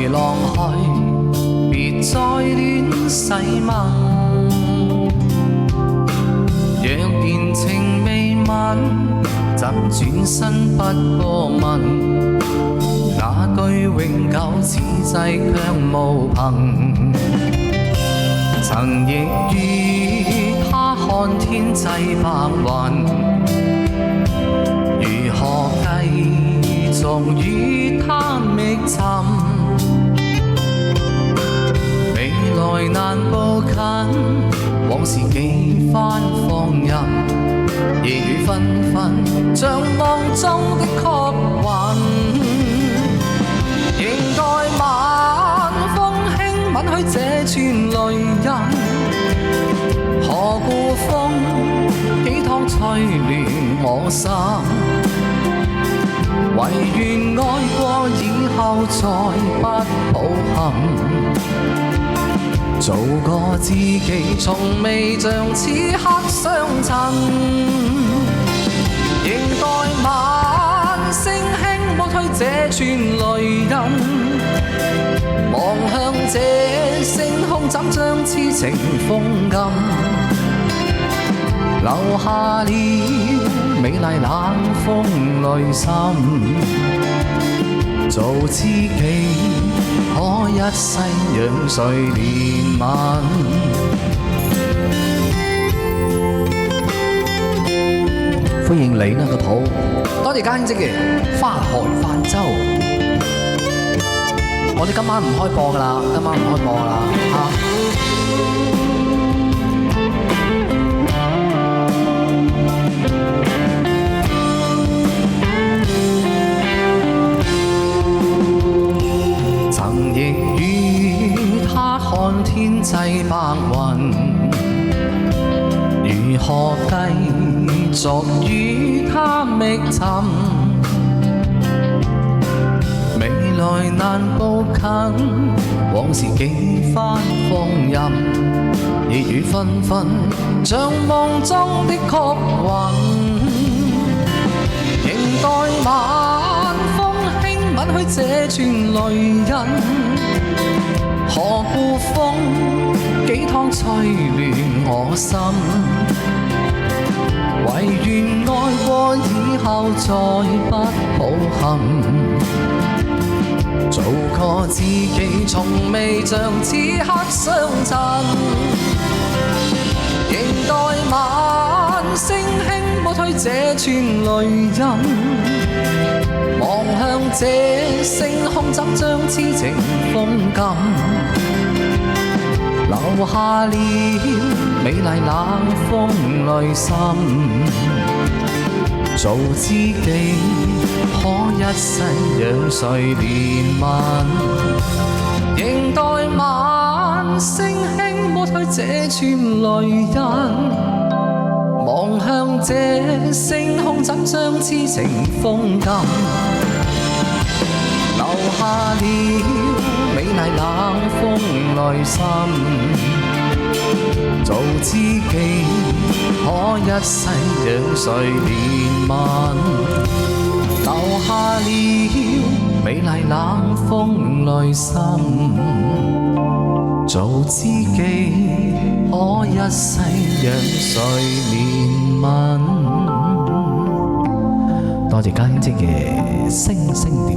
浪去，別再戀世夢。若然情未泯，怎轉身不過問？那句永久此際卻無憑。曾亦與他看天際白雲，如何繼續與他覓尋？未來難步近，往事幾番放任，夜雨紛紛，像夢中的曲韻，仍待晚風輕吻去這串淚印。何故風幾趟吹亂我心？唯願愛過以後再不抱憾。做個知己，從未像此刻相襯。仍待晚星輕抹去這串淚印，望向這星空，怎將痴情封禁？留下了美麗冷風淚滲。做知己，可一世讓誰憐憫？歡迎你那個肚，多謝家兄姐嘅花海泛舟。我哋今晚唔開播㗎啦，今晚唔開播㗎啦嚇。曾亦與他看天際白雲，如何繼續與他覓尋？未來難步近，往事幾番放任，夜雨紛紛，像夢中的曲韻，仍待晚風輕吻去這串淚印。何故風幾趟吹亂我心？唯願愛過以後再不抱憾。做個知己，從未像此刻相襯。仍待晚星輕抹去這串淚印，望向這星空，怎將痴情封禁？留下了美麗冷風淚滲。做知己，可一世讓誰憐憫？仍待晚星輕抹去這串淚印，望向這星空，怎將痴情封禁？留下了美麗冷風淚滲。做知己，可一世讓誰憐憫？留下了美麗冷風淚滲。做知己，可一世讓誰憐憫？多謝家兄姐嘅星星點。